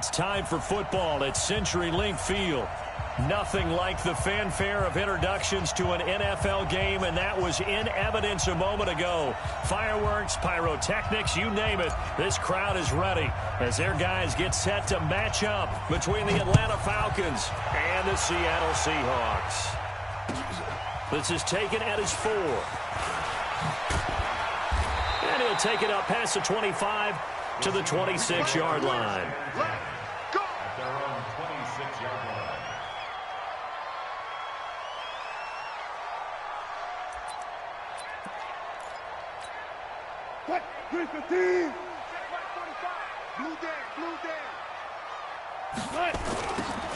It's time for football at CenturyLink Field. Nothing like the fanfare of introductions to an NFL game, and that was in evidence a moment ago. Fireworks, pyrotechnics, you name it. This crowd is ready as their guys get set to match up between the Atlanta Falcons and the Seattle Seahawks. This is taken at his 4. And he'll take it up past the 25 to the 26-yard line.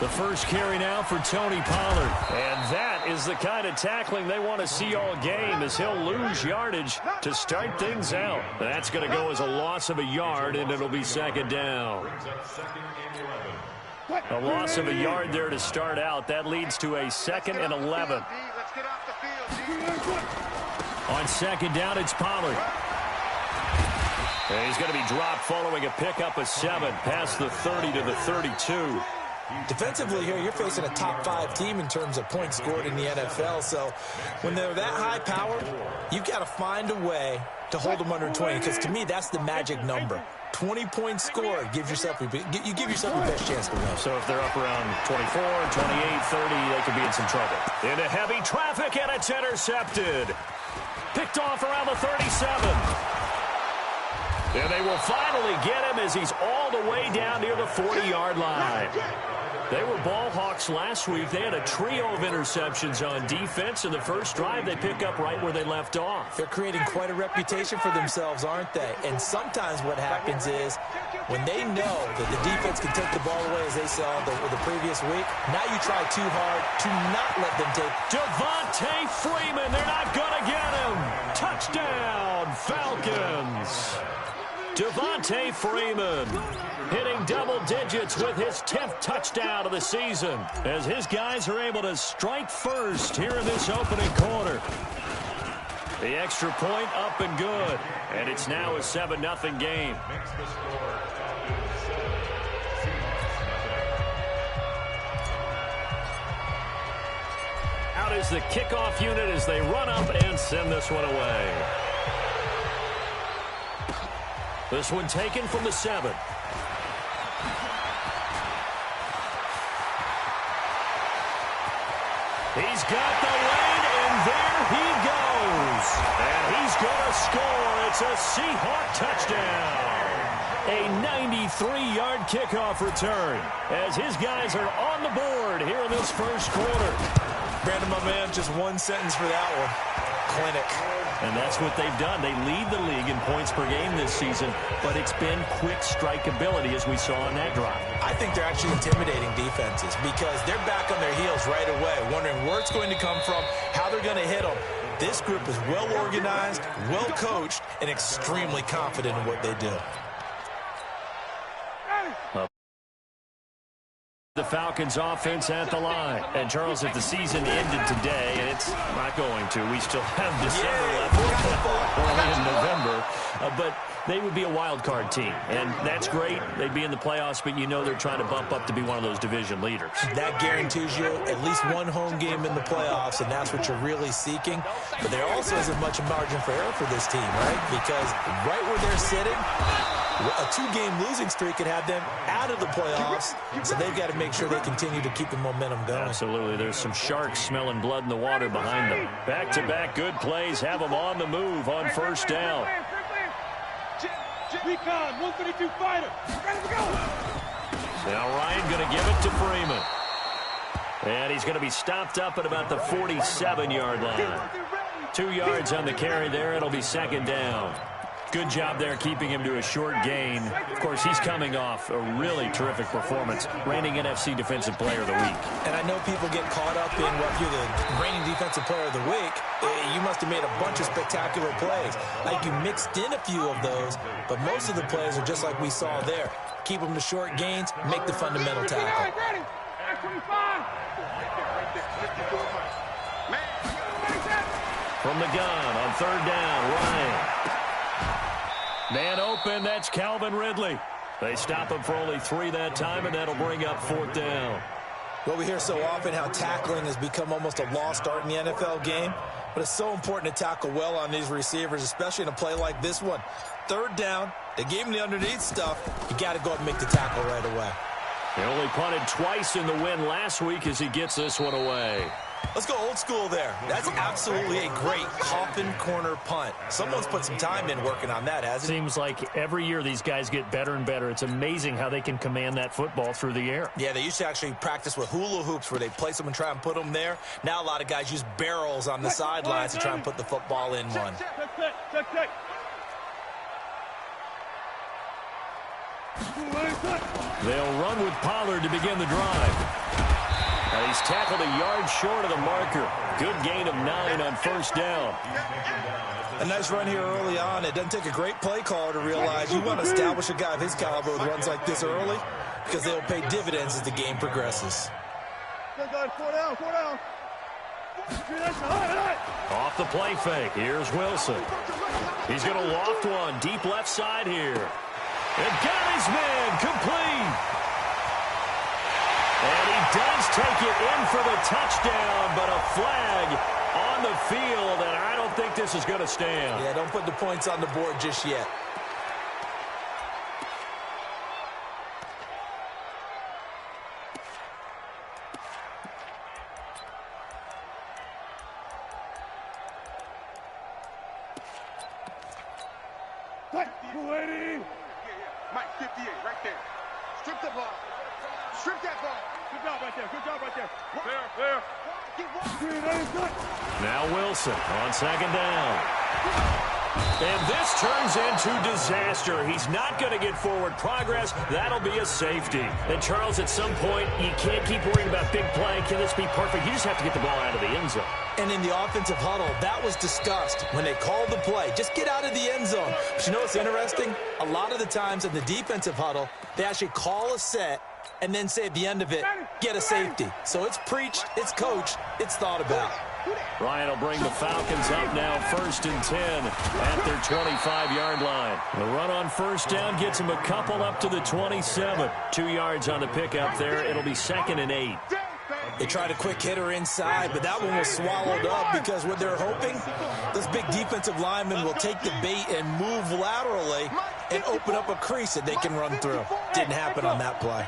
The first carry now for Tony Pollard. And that is the kind of tackling they want to see all game, as he'll lose yardage to start things out. That's going to go as a loss of a yard, and it'll be second down. A loss of a yard there to start out. That leads to a 2nd and 11. On second down, it's Pollard. And he's going to be dropped following a pickup of 7 past the 30 to the 32. Defensively here, you're facing a top-5 team in terms of points scored in the NFL. So when they're that high powered, you've got to find a way to hold them under 20. Because to me, that's the magic number. 20 points scored gives yourself you give yourself your best chance to win. So if they're up around 24, 28, 30, they could be in some trouble. Into heavy traffic, and it's intercepted. Picked off around the 37. And they will finally get him as he's all the way down near the 40-yard line. They were ball hawks last week. They had a trio of interceptions on defense. In the first drive, they pick up right where they left off. They're creating quite a reputation for themselves, aren't they? And sometimes what happens is when they know that the defense can take the ball away, as they saw the previous week, now you try too hard to not let them take. Devontae Freeman, they're not going to get him. Touchdown, Falcons. Devontae Freeman hitting double digits with his 10th touchdown of the season, as his guys are able to strike first here in this opening quarter. The extra point up and good, and it's now a 7-0 game. Out is the kickoff unit as they run up and send this one away. This one taken from the 7. He's got the lead, and there he goes. And he's going to score. It's a Seahawk touchdown. A 93-yard kickoff return as his guys are on the board here in this first quarter. Brandon, my man, just one sentence for that one. Clinic. And that's what they've done. They lead the league in points per game this season, but it's been quick strikeability as we saw on that drive. I think they're actually intimidating defenses because they're back on their heels right away, wondering where it's going to come from, how they're going to hit them. This group is well organized, well coached, and extremely confident in what they do. The Falcons offense at the line. And Charles, if the season ended today, and it's not going to, we still have December left, early in November, but they would be a wild card team. And that's great. They'd be in the playoffs, but you know they're trying to bump up to be one of those division leaders. That guarantees you at least one home game in the playoffs, and that's what you're really seeking. But there also isn't much margin for error for this team, right? Because right where they're sitting, a 2-game losing streak could have them out of the playoffs, so they've got to make sure they continue to keep the momentum going. Absolutely. There's some sharks smelling blood in the water behind them. Back-to-back good plays have them on the move on first down. Recon, 132 fighter. Ready to go. Now Ryan going to give it to Freeman. And he's going to be stopped up at about the 47-yard line. 2 yards on the carry there. It'll be second down. Good job there keeping him to a short gain. Of course, he's coming off a really terrific performance, reigning NFC Defensive Player of the Week. And I know people get caught up in, well, if you're the reigning Defensive Player of the Week, you must have made a bunch of spectacular plays. Like you mixed in a few of those, but most of the plays are just like we saw there. Keep them to short gains, make the fundamental tackle. From the gun on third down, Ryan. Man open, that's Calvin Ridley. They stop him for only 3 that time, and that'll bring up 4th down. Well, we hear so often how tackling has become almost a lost art in the NFL game, but it's so important to tackle well on these receivers, especially in a play like this one. 3rd down, they gave him the underneath stuff. You got to go up and make the tackle right away. He only punted twice in the win last week as he gets this one away. Let's go old school there. That's absolutely a great coffin corner punt. Someone's put some time in working on that, hasn't it? Seems like every year these guys get better and better. It's amazing how they can command that football through the air. Yeah, they used to actually practice with hula hoops where they place them and try and put them there. Now a lot of guys use barrels on the sidelines to try and put the football in one. They'll run with Pollard to begin the drive. And he's tackled a yard short of the marker. Good gain of 9 on 1st down. A nice run here early on. It doesn't take a great play caller to realize you want to establish a guy of his caliber with runs like this early because they'll pay dividends as the game progresses. Off the play fake. Here's Wilson. He's going to loft one deep left side here. And got his man complete. And he does take it in for the touchdown, but a flag on the field, and I don't think this is going to stand. Yeah, don't put the points on the board just yet. Mike, 58, right there. Strip the ball. Strip that ball. Good job right there. Good job right there. Fair. Now Wilson on 2nd down. And this turns into disaster. He's not going to get forward progress. That'll be a safety. And, Charles, at some point, you can't keep worrying about big play. Can this be perfect? You just have to get the ball out of the end zone. And in the offensive huddle, that was discussed when they called the play. Just get out of the end zone. But you know what's interesting? A lot of the times in the defensive huddle, they actually call a set and then say at the end of it, get a safety. So it's preached, it's coached, it's thought about. Ryan will bring the Falcons up now 1st and 10 at their 25-yard line. The run on 1st down gets them a couple up to the 27. 2 yards on the pickup there. It'll be 2nd and 8. They tried a quick hitter inside, but that one was swallowed up because what they're hoping, those big defensive linemen will take the bait and move laterally and open up a crease that they can run through. Didn't happen on that play.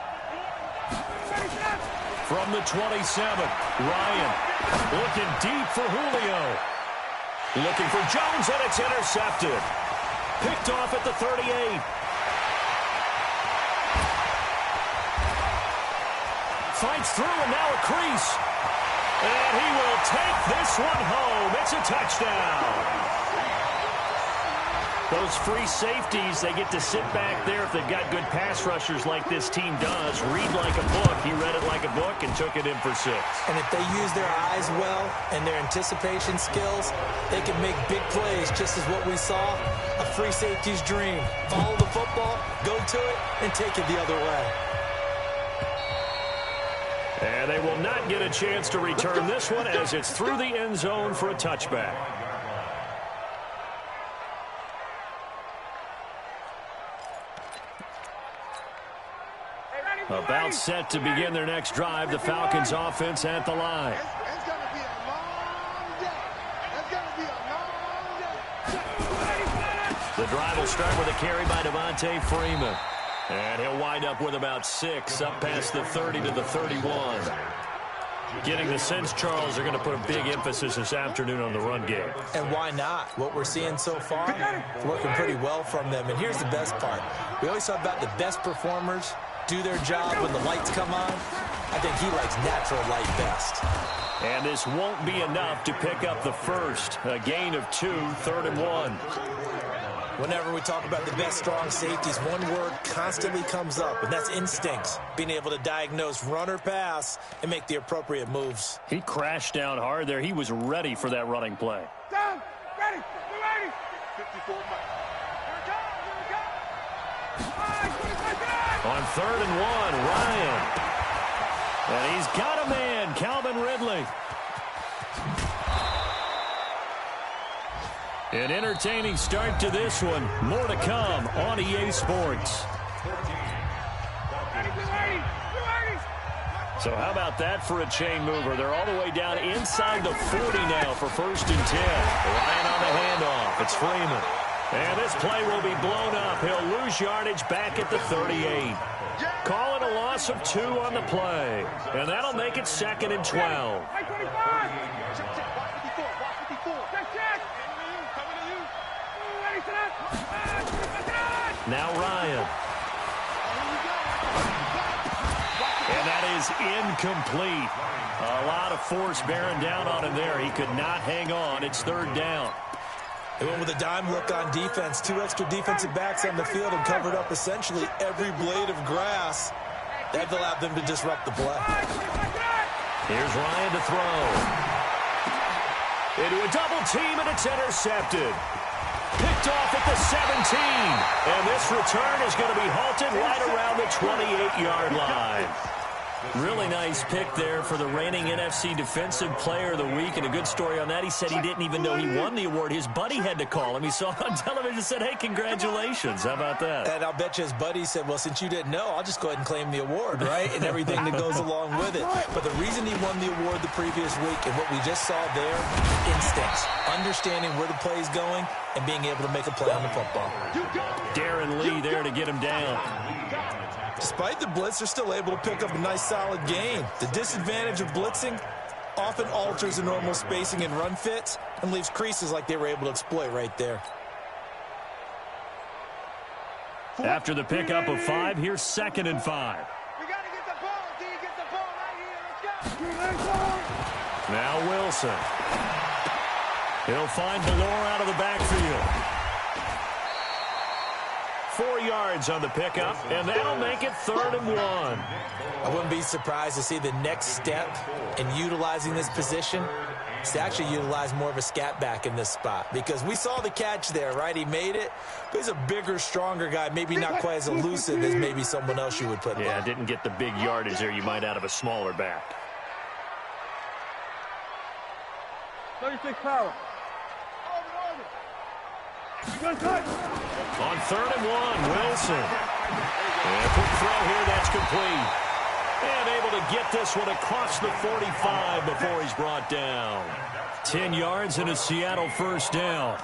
From the 27, Ryan looking deep for Julio. Looking for Jones, and it's intercepted. Picked off at the 38. Fights through, and now a crease. And he will take this one home. It's a touchdown. Those free safeties, they get to sit back there if they've got good pass rushers like this team does. Read like a book. He read it like a book and took it in for 6. And if they use their eyes well and their anticipation skills, they can make big plays, just as what we saw, a free safety's dream. Follow the football, go to it, and take it the other way. And they will not get a chance to return this one as it's through the end zone for a touchback. About set to begin their next drive, the Falcons offense at the line. It's going to be a long day. It's going to be a long day. The drive will start with a carry by Devontae Freeman. And he'll wind up with about 6, up past the 30 to the 31. Getting the sense, Charles, they're going to put a big emphasis this afternoon on the run game. And why not? What we're seeing so far, it's working pretty well from them. And here's the best part. We always talk about the best performers do their job when the lights come on. I think he likes natural light best. And this won't be enough to pick up the first. A gain of 2, 3rd and 1. Whenever we talk about the best strong safeties, one word constantly comes up, and that's instincts. Being able to diagnose run or pass and make the appropriate moves. He crashed down hard there. He was ready for that running play. Down, ready, we're ready. 54 miles. On 3rd and 1, Ryan. And he's got a man, Calvin Ridley. An entertaining start to this one. More to come on EA Sports. So how about that for a chain mover? They're all the way down inside the 40 now for 1st and 10. Ryan on the handoff. It's Freeman. And this play will be blown up. He'll lose yardage back at the 38. Call it a loss of 2 on the play. And that'll make it 2nd and 12. Now Ryan. And that is incomplete. A lot of force bearing down on him there. He could not hang on. It's 3rd down. They went with a dime look on defense. 2 extra defensive backs on the field and covered up essentially every blade of grass. That allowed them to disrupt the play. Here's Ryan to throw. Into a double team, and it's intercepted. Picked off at the 17. And this return is going to be halted right around the 28-yard line. Really nice pick there for the reigning NFC Defensive Player of the Week. And a good story on that. He said he didn't even know he won the award. His buddy had to call him. He saw it on television and said, hey, congratulations. How about that? And I'll bet you his buddy said, well, since you didn't know, I'll just go ahead and claim the award, right? And everything that goes along with it. But the reason he won the award the previous week and what we just saw there, instincts, understanding where the play is going and being able to make a play on the football. Darren Lee there to get him down. Despite the blitz, they're still able to pick up a nice, solid gain. The disadvantage of blitzing often alters the normal spacing and run fits and leaves creases like they were able to exploit right there. After the pickup of 5, here's 2nd and 5. We got to get the ball. Do you get the ball right here? Let's go. Now Wilson. He'll find Valor out of the backfield. 4 yards on the pickup, and that'll make it 3rd and 1. I wouldn't be surprised to see the next step in utilizing this position is to actually utilize more of a scat back in this spot, because we saw the catch there, right? He made it, but he's a bigger, stronger guy, maybe not quite as elusive as maybe someone else you would put there. Yeah, didn't get the big yardage there you might out of a smaller back. 36 power. On 3rd and 1, Wilson. And quick throw here, that's complete. And able to get this one across the 45 before he's brought down. 10 yards and a Seattle 1st down.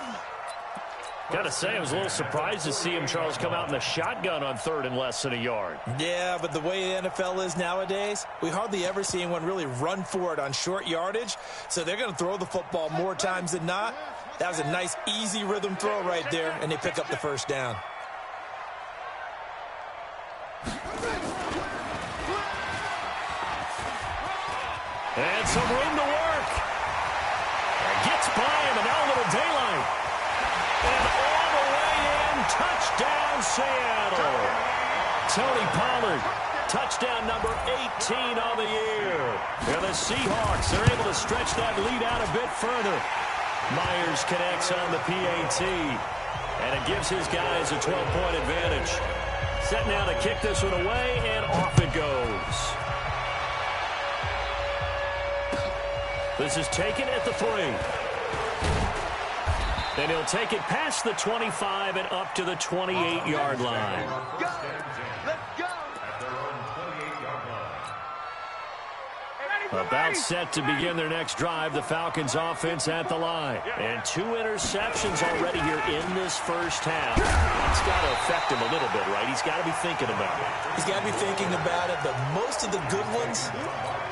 Got to say, I was a little surprised to see him, Charles, come out in the shotgun on 3rd and less than a yard. Yeah, but the way the NFL is nowadays, we hardly ever see anyone really run for it on short yardage. So they're going to throw the football more times than not. That was a nice, easy rhythm throw right there, and they pick up the 1st down. And some room to work. Gets by him, and now a little daylight. And all the way in, touchdown Seattle. Tony Pollard, touchdown number 18 on the year. And the Seahawks are able to stretch that lead out a bit further. Myers connects on the PAT, and it gives his guys a 12-point advantage. Set now to kick this one away, and off it goes. This is taken at the 3. And he'll take it past the 25 and up to the 28-yard line. Go. Let's go. About set to begin their next drive, the Falcons offense at the line. And 2 interceptions already here in this first half. It's got to affect him a little bit, right? He's got to be thinking about it. He's got to be thinking about it, but most of the good ones,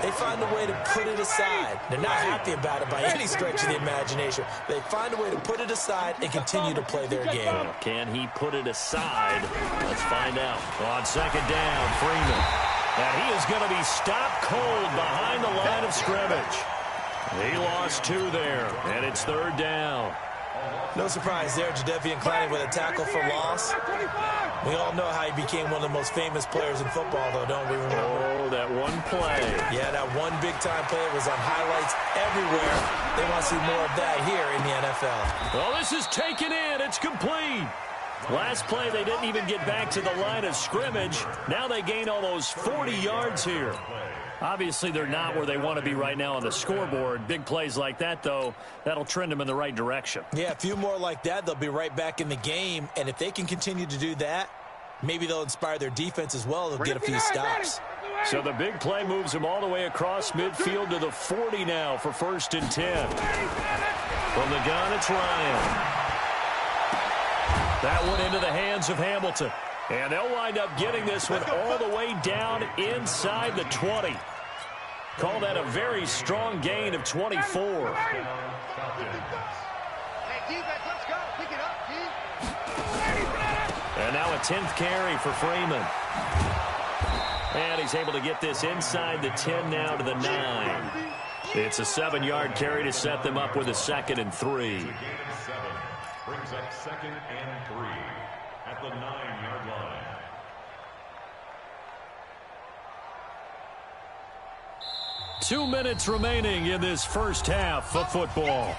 they find a way to put it aside. They're not happy about it by any stretch of the imagination. They find a way to put it aside and continue to play their game. Can he put it aside? Let's find out. On 2nd down, Freeman. And he is going to be stopped cold behind the line of scrimmage. He lost 2 there, and it's 3rd down. No surprise there, Jadeveon Clowney with a tackle for loss. We all know how he became one of the most famous players in football, though, don't we remember? Oh, that one play. Yeah, that one big-time play was on highlights everywhere. They want to see more of that here in the NFL. Well, this is taken in. It's complete. Last play, they didn't even get back to the line of scrimmage. Now they gain almost 40 yards here. Obviously, they're not where they want to be right now on the scoreboard. Big plays like that, though, that'll trend them in the right direction. Yeah, a few more like that, they'll be right back in the game. And if they can continue to do that, maybe they'll inspire their defense as well. They'll get a few stops. So the big play moves him all the way across midfield to the 40 now for 1st and 10. From the gun, it's Ryan. That one into the hands of Hamilton. And they'll wind up getting this one all the way down inside the 20. Call that a very strong gain of 24. Hey, defense, let's go. Pick it up, D. And now a 10th carry for Freeman. And he's able to get this inside the 10 now to the 9. It's a 7-yard carry to set them up with a 2nd and 3. Brings up 2nd and 3 at the 9-yard line. Two minutes remaining in this first half of football.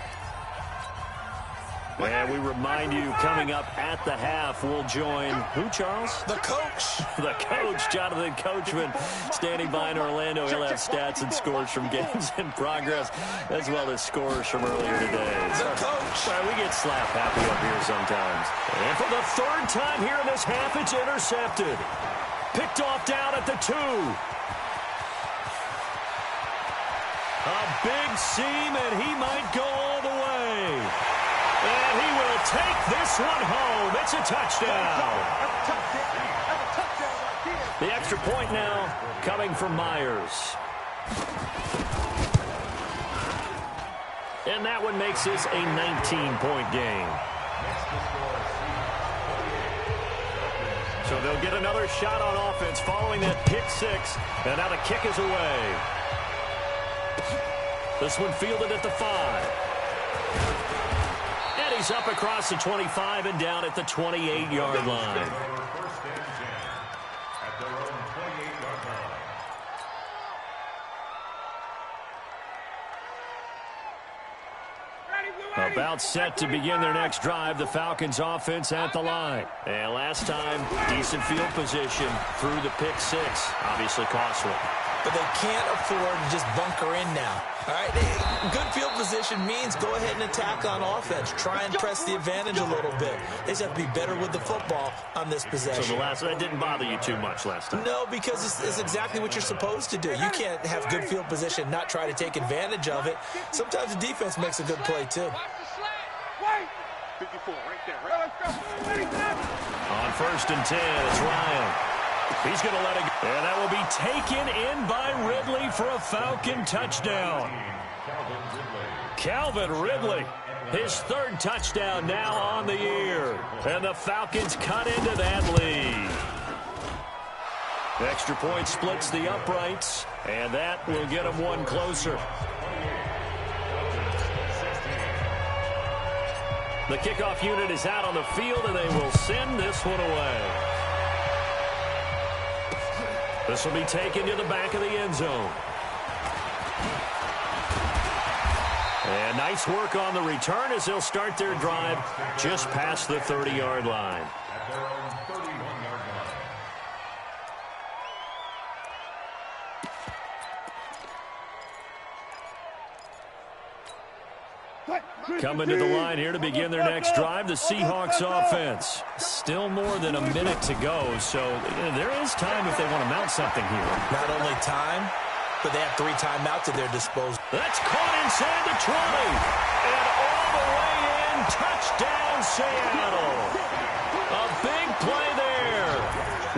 And we remind you, coming up at the half, we'll join who, Charles? The coach. The coach, Jonathan Coachman, standing by in Orlando. He'll have stats and scores from games in progress, as well as scores from earlier today. The coach. Sorry, we get slap happy up here sometimes. And for the 3rd time here in this half, it's intercepted. Picked off down at the 2. A big seam, and he might go all the way. And he will take this one home. It's a touchdown. The extra point now coming from Myers. And that one makes this a 19-point game. So they'll get another shot on offense following that pick 6. And now the kick is away. This one fielded at the 5. He's up across the 25 and down at the 28-yard line. About set to begin their next drive, the Falcons offense at the line. And last time, decent field position through the pick 6. Obviously costly. But they can't afford to just bunker in now. All right, good field position means go ahead and attack on offense. Try and press the advantage a little bit. They just have to be better with the football on this possession. So that didn't bother you too much last time? No, because it's exactly what you're supposed to do. You can't have good field position, not try to take advantage of it. Sometimes the defense makes a good play, too. 54, right there. Right? On 1st and 10, it's Ryan. He's going to let it go. And that will be taken in by Ridley for a Falcon touchdown. Calvin Ridley, his 3rd touchdown now on the year. And the Falcons cut into that lead. Extra point splits the uprights, and that will get them one closer. The kickoff unit is out on the field, and they will send this one away. This will be taken to the back of the end zone. And nice work on the return as they'll start their drive just past the 30-yard line. At their own 31-yard line. Coming to the line here to begin their next drive, the Seahawks offense. Still more than a minute to go, so there is time if they want to mount something here. Not only time, but they have 3 timeouts at their disposal. That's caught inside the 20. And all the way in, touchdown Seattle. A big play there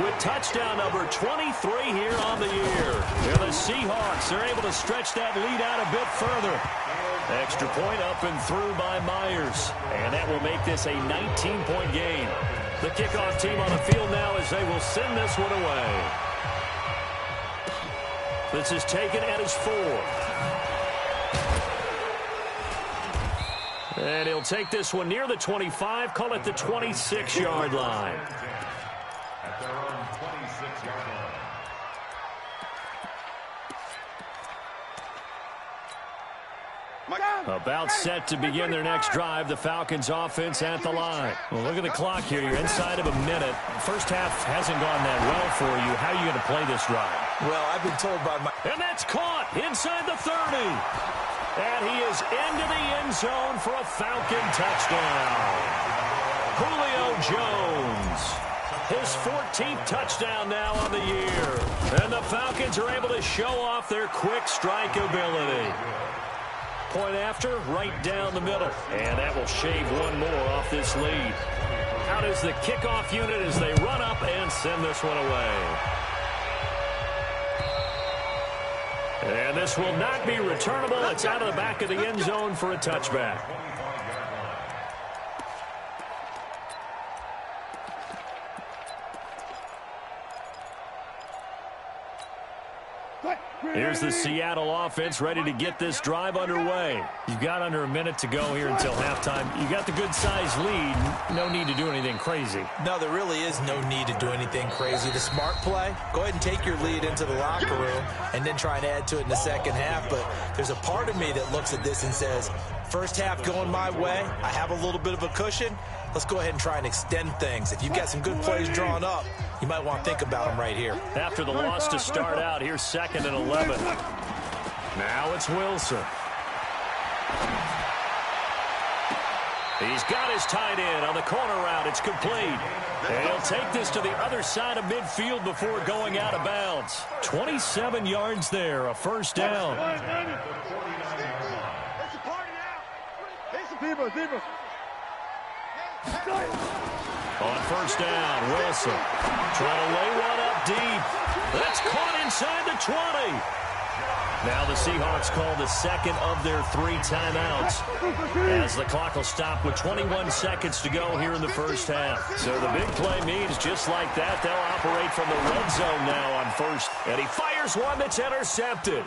with touchdown number 23 here on the year. And the Seahawks are able to stretch that lead out a bit further. Extra point up and through by Myers. And that will make this a 19-point game. The kickoff team on the field now as they will send this one away. This is taken at his 4. And he'll take this one near the 25, call it the 26-yard line. At their own 26-yard line. About set to begin their next drive, the Falcons offense at the line. Well, look at the clock here. You're inside of a minute. First half hasn't gone that well for you. How are you going to play this drive? Well, I've been told by my... And that's caught inside the 30. And he is into the end zone for a Falcon touchdown. Julio Jones. His 14th touchdown now on the year. And the Falcons are able to show off their quick strike ability. Point after, right down the middle. And that will shave one more off this lead. Out is the kickoff unit as they run up and send this one away. And this will not be returnable. It's out of the back of the end zone for a touchback. Here's the Seattle offense ready to get this drive underway. You've got under a minute to go here until halftime. You got the good-sized lead. No need to do anything crazy. No, there really is no need to do anything crazy. The smart play, go ahead and take your lead into the locker room and then try and add to it in the second half. But there's a part of me that looks at this and says, first half going my way, I have a little bit of a cushion. Let's go ahead and try and extend things. If you've got some good plays drawn up, you might want to think about them right here. After the loss to start out, here's 2nd and 11. Now it's Wilson. He's got his tight end on the corner route. It's complete. And he'll take this to the other side of midfield before going out of bounds. 27 yards there, a first down. On first down, Wilson trying to lay one up deep. That's caught inside the 20. Now the Seahawks call the second of their 3 timeouts as the clock will stop with 21 seconds to go here in the first half. So the big play means just like that, they'll operate from the red zone now on first. And he fires one that's intercepted.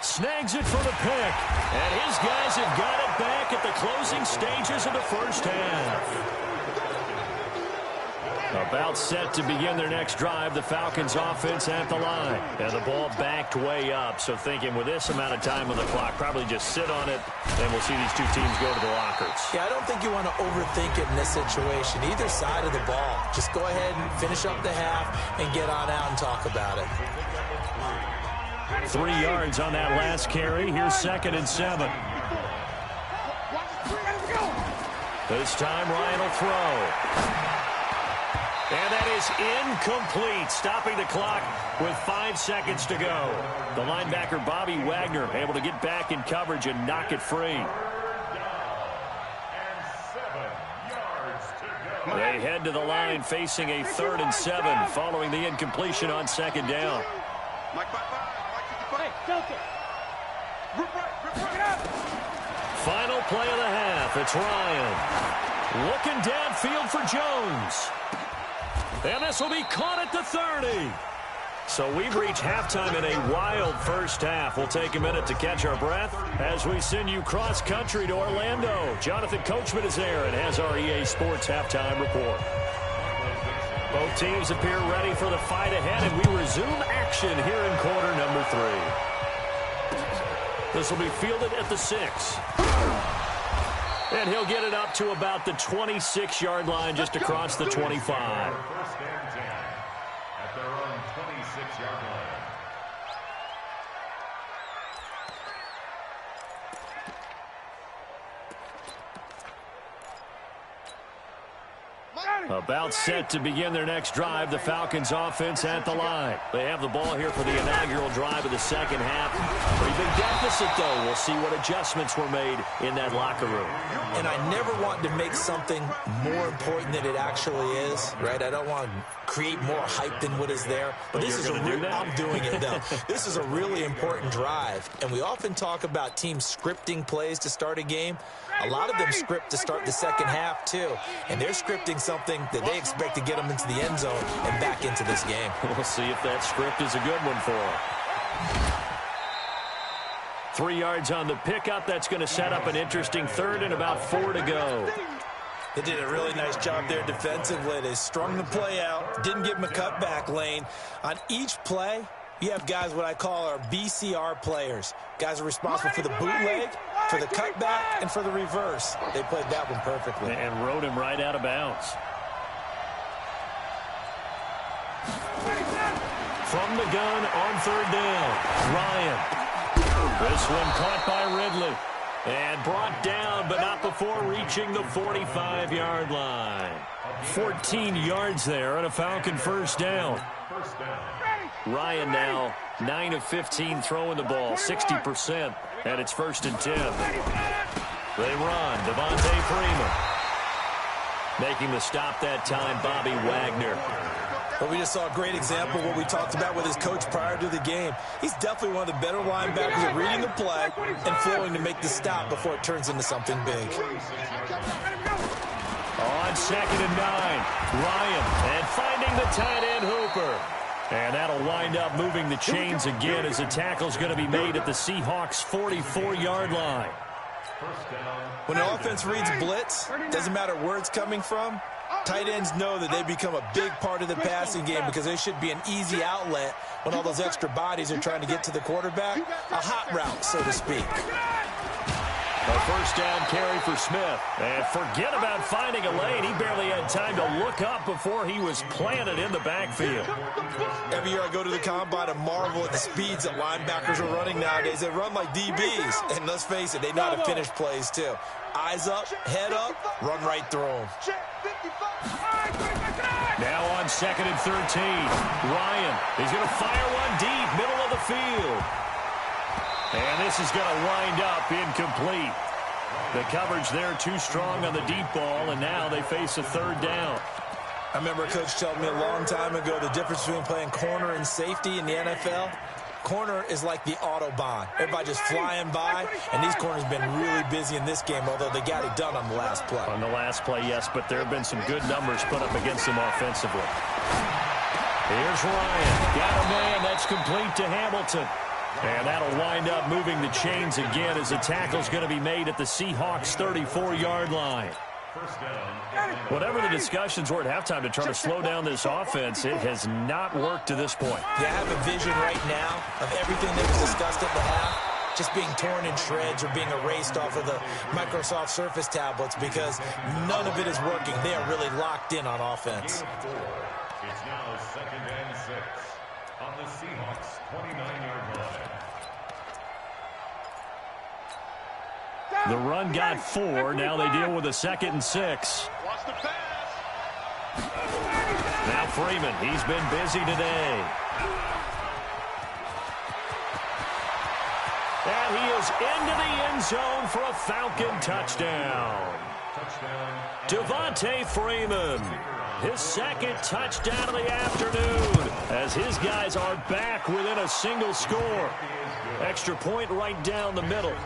Snags it for the pick. And his guys have got it back at the closing stages of the first half. About set to begin their next drive, the Falcons offense at the line. And the ball backed way up, so thinking with this amount of time on the clock, probably just sit on it, and we'll see these two teams go to the lockers. Yeah, I don't think you want to overthink it in this situation. Either side of the ball. Just go ahead and finish up the half and get on out and talk about it. 3 yards on that last carry. Here's 2nd and 7. This time Ryan will throw. And that is incomplete, stopping the clock with 5 seconds to go. The linebacker, Bobby Wagner, able to get back in coverage and knock it free. They head to the line facing a 3rd and 7 following the incompletion on 2nd down. Final play of the half. It's Ryan looking downfield for Jones. And this will be caught at the 30. So we've reached halftime in a wild first half. We'll take a minute to catch our breath as we send you cross-country to Orlando. Jonathan Coachman is there and has our EA Sports halftime report. Both teams appear ready for the fight ahead, and we resume action here in quarter number 3. This will be fielded at the 6. And he'll get it up to about the 26-yard line just across the 25. First and 10 at their own 26-yard line. About set to begin their next drive, the Falcons offense at the line. They have the ball here for the inaugural drive of the second half. Pretty big deficit, though. We'll see what adjustments were made in that locker room. And I never want to make something more important than it actually is, right? I don't want to create more hype than what is there. But this is I'm doing it, though. This is a really important drive. And we often talk about teams scripting plays to start a game. A lot of them script to start the second half, too. And they're scripting something that they expect to get them into the end zone and back into this game. We'll see if that script is a good one for them. 3 yards on the pickup. That's going to set up an interesting 3rd and about 4 to go. They did a really nice job there defensively. They strung the play out, didn't give them a cutback lane. On each play, you have guys what I call our BCR players. Guys are responsible for the bootleg, for the cutback, and for the reverse. They played that one perfectly. And rode him right out of bounds. From the gun on 3rd down, Ryan. This one caught by Ridley. And brought down, but not before reaching the 45-yard line. 14 yards there and a Falcon first down. Ryan now 9 of 15 throwing the ball, 60%, and it's 1st and 10. They run. Devontae Freeman. Making the stop that time, Bobby Wagner. But we just saw a great example of what we talked about with his coach prior to the game. He's definitely one of the better linebackers at reading the play and flowing to make the stop before it turns into something big. On 2nd and 9, Ryan, and finding the tight end Hooper. And that'll wind up moving the chains again as the tackle's going to be made at the Seahawks' 44-yard line. When the offense reads blitz, doesn't matter where it's coming from, tight ends know that they become a big part of the passing game because they should be an easy outlet when all those extra bodies are trying to get to the quarterback. A hot route, so to speak. A first down carry for Smith. And forget about finding a lane. He barely had time to look up before he was planted in the backfield. Every year I go to the combine and marvel at the speeds that linebackers are running nowadays. They run like DBs. And let's face it, they know how to finish plays too. Eyes up, head up, run right through them. Now on 2nd and 13. Ryan, he's going to fire one deep, middle of the field. And this is going to wind up incomplete. The coverage there too strong on the deep ball, and now they face a 3rd down. I remember a coach telling me a long time ago the difference between playing corner and safety in the NFL. Corner is like the Autobahn. Everybody just flying by, and these corners have been really busy in this game, although they got it done on the last play. On the last play, yes, but there have been some good numbers put up against them offensively. Here's Ryan. Got a man. That's complete to Hamilton. And that'll wind up moving the chains again as the tackle's going to be made at the Seahawks' 34-yard line. Whatever the discussions were at halftime to try to slow down this offense, it has not worked to this point. Yeah, I have a vision right now of everything that was discussed at the half just being torn in shreds or being erased off of the Microsoft Surface tablets because none of it is working. They are really locked in on offense. It's now 2nd and 6 on the Seahawks' 29-yard line. The run got 4. Now they deal with a 2nd and 6. Now Freeman, he's been busy today. And he is into the end zone for a Falcon touchdown. Devontae Freeman, his 2nd touchdown of the afternoon as his guys are back within a single score. Extra point right down the middle.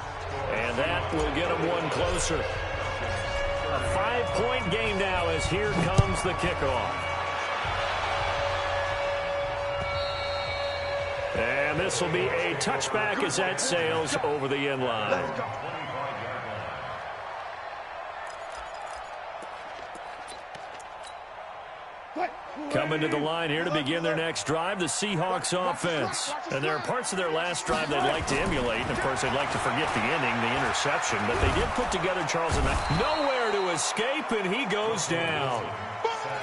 And that will get them one closer. A 5-point game now as here comes the kickoff. And this will be a touchback as that sails over the end line. Coming to the line here to begin their next drive, the Seahawks offense. And there are parts of their last drive they'd like to emulate. And, of course, they'd like to forget the inning, the interception. But they did put together Charles and nowhere to escape, and he goes down.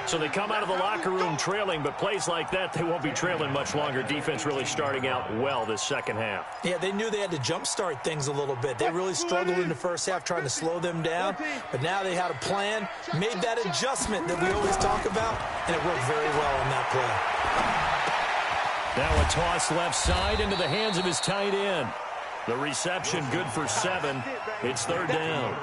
So they come out of the locker room trailing, but plays like that, they won't be trailing much longer. Defense really starting out well this second half. Yeah, they knew they had to jumpstart things a little bit. They really struggled in the first half trying to slow them down, but now they had a plan, made that adjustment that we always talk about, and it worked very well on that play. Now a toss left side into the hands of his tight end. The reception good for 7. It's 3rd down.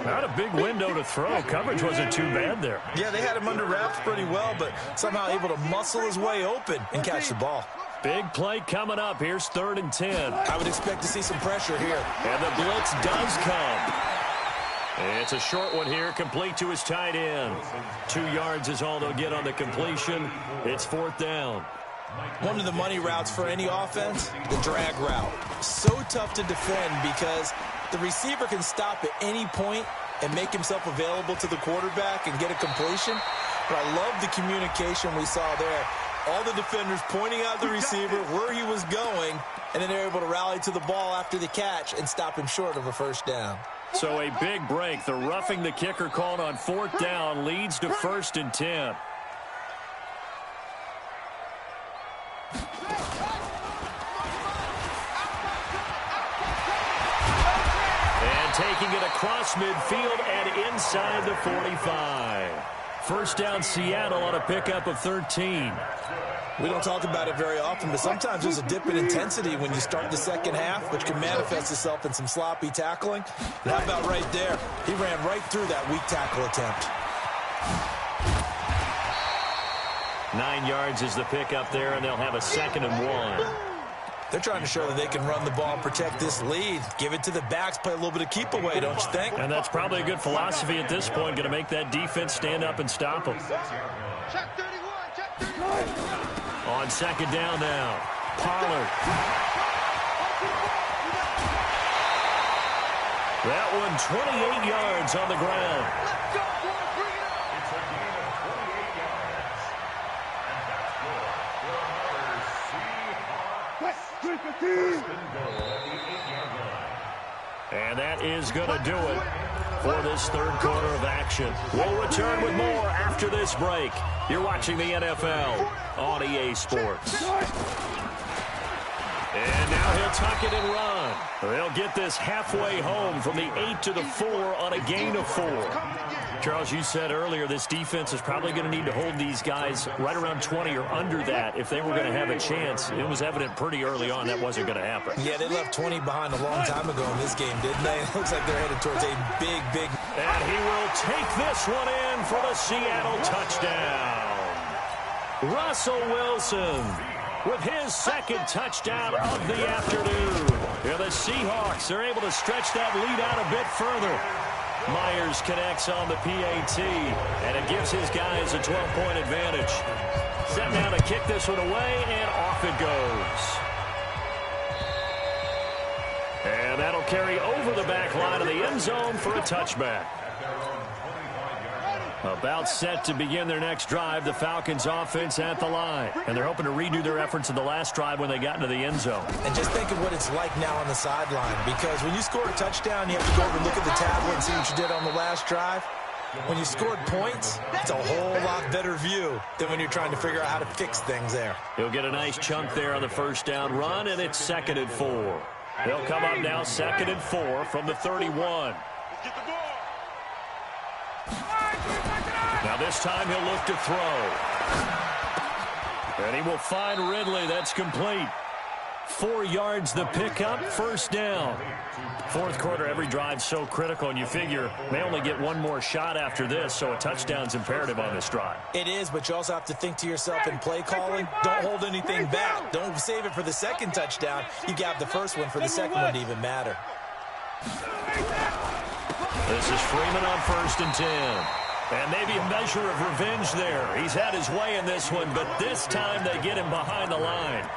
Not a big window to throw. Coverage wasn't too bad there. Yeah, they had him under wraps pretty well, but somehow able to muscle his way open and catch the ball. Big play coming up. Here's 3rd and 10. I would expect to see some pressure here. And the blitz does come. It's a short one here, complete to his tight end. 2 yards is all they'll get on the completion. It's 4th down. One of the money routes for any offense, the drag route. So tough to defend because the receiver can stop at any point and make himself available to the quarterback and get a completion. But I love the communication we saw there. All the defenders pointing out the receiver, where he was going, and then they're able to rally to the ball after the catch and stop him short of a 1st down. So a big break. The roughing the kicker called on 4th down leads to 1st and 10. And And taking it across midfield and inside the 45. First down, Seattle on a pickup of 13. We don't talk about it very often, but sometimes there's a dip in intensity when you start the second half, which can manifest itself in some sloppy tackling. And how about right there? He ran right through that weak tackle attempt. 9 yards is the pickup there, and they'll have a 2nd and 1. They're trying to show that they can run the ball and protect this lead. Give it to the backs, play a little bit of keep away, don't you think? And that's probably a good philosophy at this point, going to make that defense stand up and stop them. Check 31, check 31. On 2nd down now, Pollard. That one 28 yards on the ground. Let's go, boys, bring it up. It's a gain of 28 yards. And that's good for another Seahawks. First and goal at the 8-yard line. And that is going to do it for this third quarter of action. We'll return with more after this break. You're watching the NFL on EA Sports. And now he'll tuck it and run. They'll get this halfway home from the 8 to the 4 on a gain of 4. Charles, you said earlier this defense is probably going to need to hold these guys right around 20 or under that if they were going to have a chance. It was evident pretty early on that wasn't going to happen. Yeah, they left 20 behind a long time ago in this game, didn't they? It looks like they're headed towards a big... And he will take this one in for the Seattle touchdown. Russell Wilson with his 2nd touchdown of the afternoon. Yeah, the Seahawks are able to stretch that lead out a bit further. Myers connects on the PAT, and it gives his guys a 12-point advantage. Set now to kick this one away, and off it goes. And that'll carry over the back line of the end zone for a touchback. About set to begin their next drive, the Falcons offense at the line. And they're hoping to redo their efforts in the last drive when they got into the end zone. And just think of what it's like now on the sideline, because when you score a touchdown, you have to go over and look at the tablet and see what you did on the last drive. When you scored points, it's a whole lot better view than when you're trying to figure out how to fix things there. He'll get a nice chunk there on the first down run, and it's 2nd and 4. They'll come up now 2nd and 4 from the 31. Now this time he'll look to throw. And he will find Ridley. That's complete. 4 yards the pickup, first down. Fourth quarter, every drive's so critical, and you figure may only get one more shot after this, so a touchdown's imperative on this drive. It is, but you also have to think to yourself in play calling, don't hold anything back. Don't save it for the 2nd touchdown. You got the first one for the 2nd one to even matter. This is Freeman on 1st and 10. And maybe a measure of revenge there. He's had his way in this one, but this time they get him behind the line.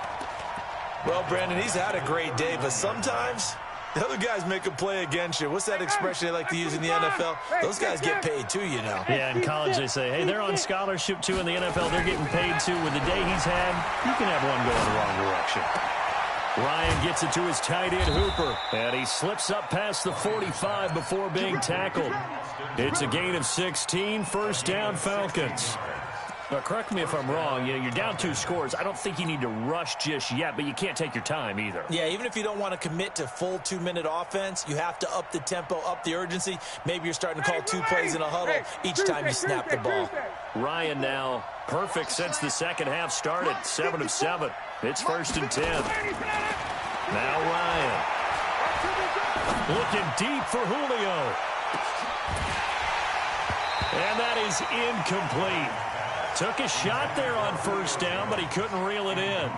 Well, Brandon, he's had a great day, but sometimes the other guys make a play against you. What's that expression they like to use in the NFL? Those guys get paid too, you know. Yeah, in college they say, hey, they're on scholarship too. In the NFL, they're getting paid too. With the day he's had, you can have one go in the wrong direction. Ryan gets it to his tight end, Hooper. And he slips up past the 45 before being tackled. It's a gain of 16, first down Falcons. Now, correct me if I'm wrong. You're down 2 scores. I don't think you need to rush just yet, but you can't take your time either. Yeah, even if you don't want to commit to full 2-minute offense, you have to up the tempo, up the urgency. Maybe you're starting to call 2 plays in a huddle each time you snap the ball. Ryan now perfect since the second half started. 7 of 7. It's 1st and 10. Now Ryan. Looking deep for Julio. And that is incomplete. Took a shot there on first down, but he couldn't reel it in.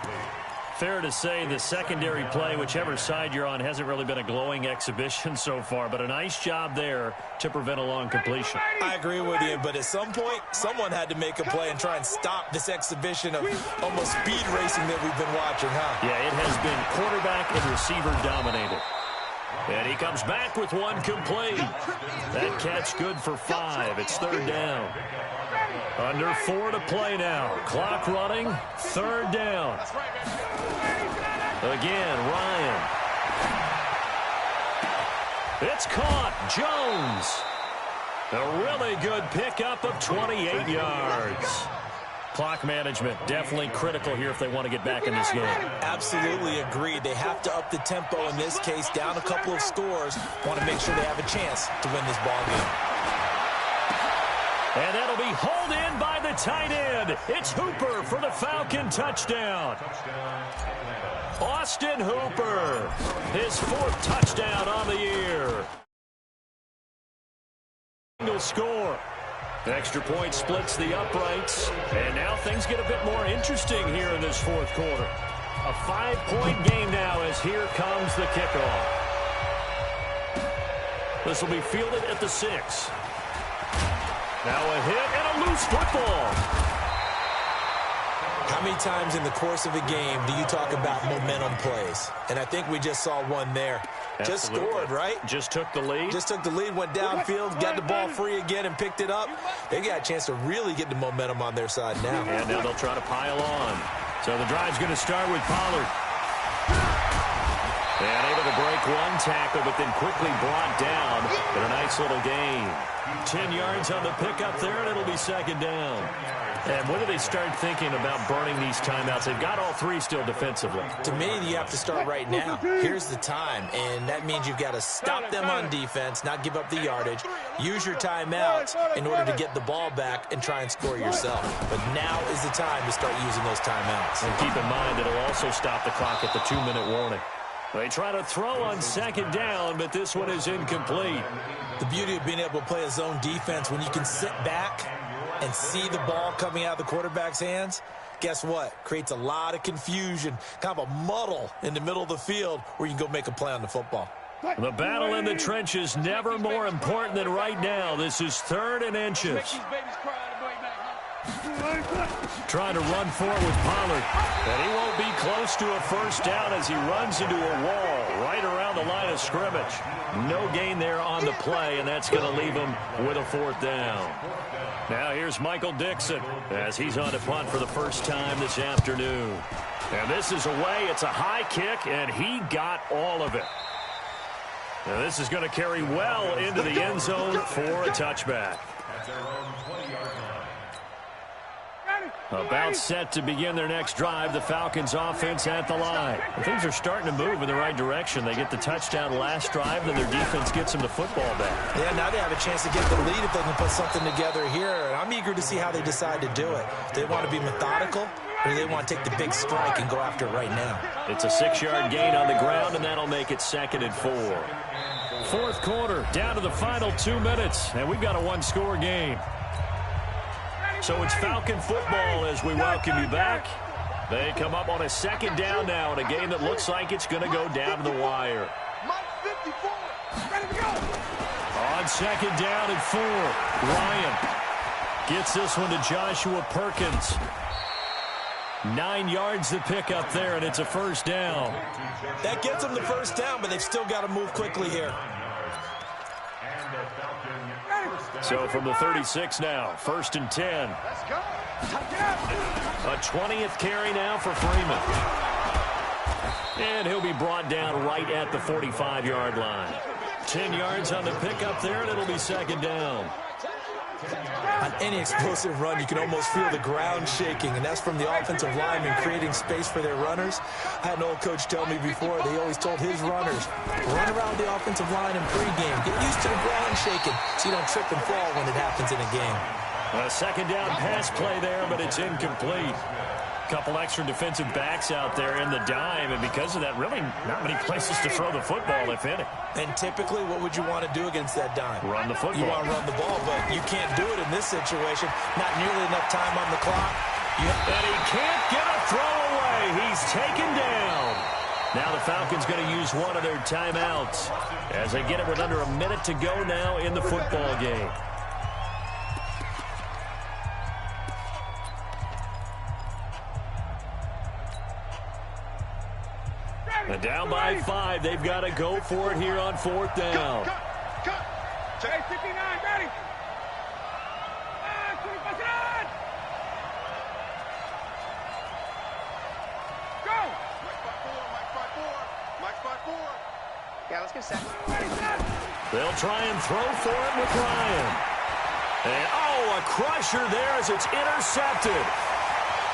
Fair to say the secondary play, whichever side you're on, hasn't really been a glowing exhibition so far, but a nice job there to prevent a long completion. I agree with you, but at some point, someone had to make a play and try and stop this exhibition of almost speed racing that we've been watching, huh? Yeah, it has been quarterback and receiver dominated. And he comes back with one complete. That catch good for 5. It's 3rd down. Under 4 to play now. Clock running. 3rd down. Again, Ryan. It's caught. Jones. A really good pickup of 28 yards. Clock management, definitely critical here if they want to get back in this game. Absolutely agreed. They have to up the tempo in this case, down a couple of scores. Want to make sure they have a chance to win this ball game. And that'll be hauled in by the tight end. It's Hooper for the Falcon touchdown. Austin Hooper, his 4th touchdown on the year. Single score. Extra point splits the uprights. And now things get a bit more interesting here in this 4th quarter. A 5-point game now as here comes the kickoff. This will be fielded at the 6. Now a hit and a loose football. How many times in the course of a game do you talk about momentum plays? And I think we just saw one there. Absolutely. Just scored, right? Just took the lead. Just took the lead, went downfield, got the ball free again and picked it up. They got a chance to really get the momentum on their side now. And now they'll try to pile on. So the drive's going to start with Pollard. And able to break one tackle, but then quickly brought down in a nice little gain. 10 yards on the pickup there, and it'll be 2nd down. And when do they start thinking about burning these timeouts? They've got all 3 still defensively. To me, you have to start right now. Here's the time, and that means you've got to stop them on defense, not give up the yardage, use your timeouts in order to get the ball back and try and score yourself. But now is the time to start using those timeouts. And keep in mind, it'll also stop the clock at the 2-minute warning. They try to throw on 2nd down, but this one is incomplete. The beauty of being able to play a zone defense, when you can sit back and see the ball coming out of the quarterback's hands, guess what? Creates a lot of confusion, kind of a muddle in the middle of the field where you can go make a play on the football. The battle in the trenches never more important than right now. This is 3rd and inches. Trying to run for it with Pollard. And he won't be close to a 1st down as he runs into a wall right around the line of scrimmage. No gain there on the play, and that's going to leave him with a 4th down. Now here's Michael Dixon as he's on to punt for the first time this afternoon. And this is away. It's a high kick, and he got all of it. Now this is going to carry well into the end zone for a touchback. About set to begin their next drive, the Falcons offense at the line. And things are starting to move in the right direction. They get the touchdown last drive, then their defense gets them the football back. Yeah, now they have a chance to get the lead if they can put something together here. And I'm eager to see how they decide to do it. Do they want to be methodical, or do they want to take the big strike and go after it right now? It's a 6-yard gain on the ground, and that'll make it 2nd and 4. 4th quarter, down to the final 2 minutes, and we've got a 1-score game. So it's Falcon football as we welcome you back. They come up on a 2nd down now in a game that looks like it's going to go down to the wire. On 2nd down and 4, Ryan gets this one to Joshua Perkins. 9 yards to pick up there, and it's a 1st down. That gets them the 1st down, but they've still got to move quickly here. So from the 36 now, 1st and 10. A 20th carry now for Freeman. And he'll be brought down right at the 45-yard line. 10 yards on the pickup there, and it'll be 2nd down. On any explosive run, you can almost feel the ground shaking, and that's from the offensive linemen creating space for their runners. I had an old coach tell me before, they always told his runners, run around the offensive line in pregame. Get used to the ground shaking so you don't trip and fall when it happens in a game. A 2nd down pass play there, but it's incomplete. Couple extra defensive backs out there in the dime, and because of that, really not many places to throw the football, if any. And typically, what would you want to do against that dime? Run the football. You want to run the ball, but you can't do it in this situation. Not nearly enough time on the clock. And he can't get a throw away. He's taken down. Now the Falcons going to use one of their timeouts as they get it with under a minute to go now in the football game. And down by 5, they've got to go for it here on 4th down. Hey, 59, ready. Go. Mike's by 4. Yeah, let's get set. They'll try and throw for it with Ryan. And, oh, a crusher there as it's intercepted.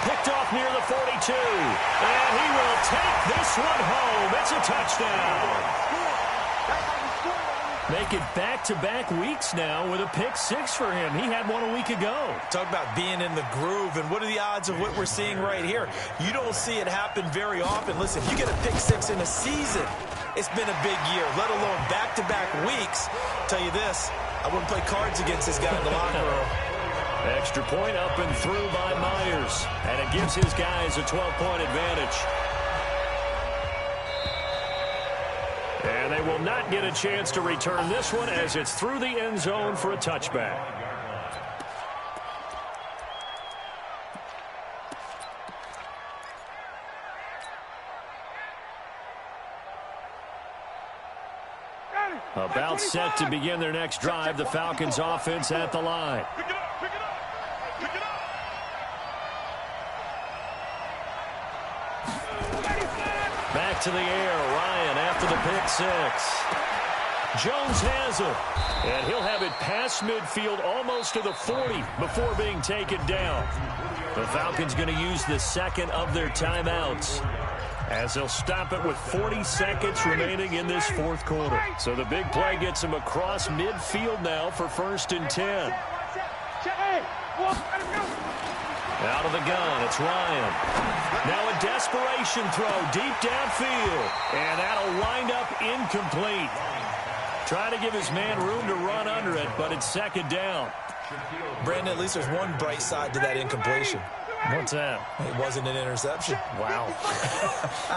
Picked off near the 42. And he will take this one home. It's a touchdown. Make it back-to-back weeks now with a pick six for him. He had one a week ago. Talk about being in the groove, and what are the odds of what we're seeing right here? You don't see it happen very often. Listen, you get a pick six in a season, it's been a big year, let alone back-to-back weeks. Tell you this, I wouldn't play cards against this guy in the locker room. Extra point up and through by Myers, and it gives his guys a 12-point advantage. And they will not get a chance to return this one as it's through the end zone for a touchback. About set to begin their next drive, the Falcons offense at the line. Pick it up, pick it up, pick it up. Back to the air, Ryan after the pick six. Jones has it, and he'll have it past midfield almost to the 40 before being taken down. The Falcons going to use the second of their timeouts as they'll stop it with 40 seconds remaining in this fourth quarter. So the big play gets him across midfield now for 1st and 10. Out of the gun, it's Ryan. Now a desperation throw deep downfield, and that'll wind up incomplete. Trying to give his man room to run under it, but it's 2nd down. Brandon, at least there's one bright side to that incompletion. What's that? It wasn't an interception. Wow.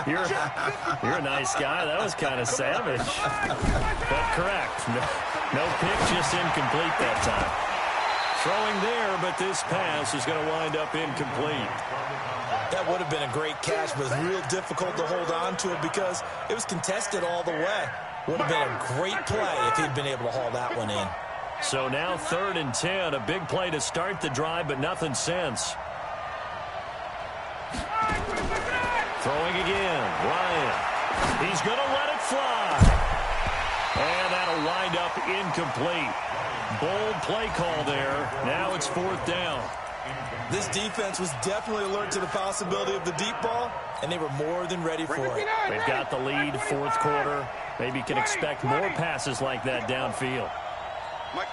You're a nice guy. That was kind of savage. But correct. No pick, just incomplete that time. Throwing there, but this pass is going to wind up incomplete. That would have been a great catch, but it's real difficult to hold on to it because it was contested all the way. Would have been a great play if he'd been able to haul that one in. So now 3rd and 10, a big play to start the drive, but nothing since. Throwing again, Ryan. He's going to let it fly. And that'll wind up incomplete. Bold play call there. Now it's 4th down. This defense was definitely alert to the possibility of the deep ball, and they were more than ready for it. They've got the lead, 4th quarter. Maybe can expect more passes like that downfield. Mike,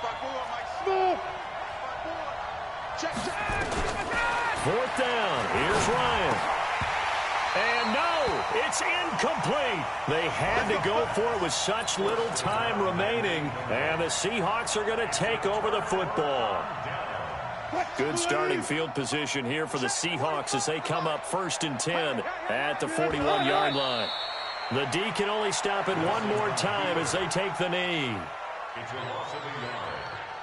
4th down. Here's Ryan. And no, it's incomplete. They had to go for it with such little time remaining. And the Seahawks are going to take over the football. Good starting field position here for the Seahawks as they come up 1st and 10 at the 41-yard line. The D can only stop it one more time as they take the knee. It's a loss of a yard.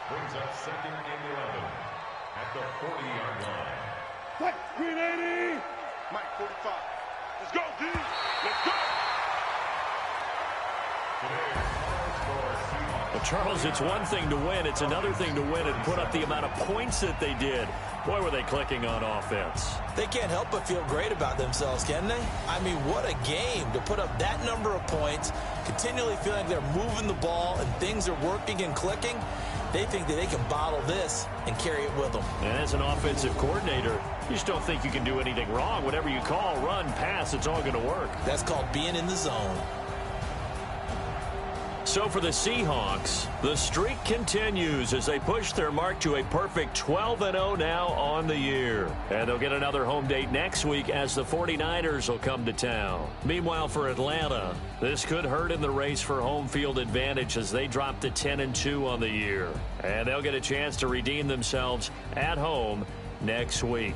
Brings up 2nd and 11 at the 40-yard line. What? 380. Mike, 45. Let's go, D. Let's go. Well, Charles, it's one thing to win. It's another thing to win and put up the amount of points that they did. Boy, were they clicking on offense. They can't help but feel great about themselves, can they? I mean, what a game to put up that number of points, continually feeling they're moving the ball and things are working and clicking. They think that they can bottle this and carry it with them. And as an offensive coordinator, you just don't think you can do anything wrong. Whatever you call, run, pass, it's all going to work. That's called being in the zone. So for the Seahawks, the streak continues as they push their mark to a perfect 12-0 now on the year. And they'll get another home date next week as the 49ers will come to town. Meanwhile, for Atlanta, this could hurt in the race for home field advantage as they drop to 10-2 on the year. And they'll get a chance to redeem themselves at home next week.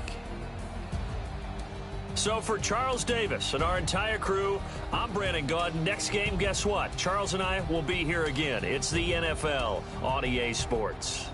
So for Charles Davis and our entire crew, I'm Brandon Gaudin. Next game, guess what? Charles and I will be here again. It's the NFL on EA Sports.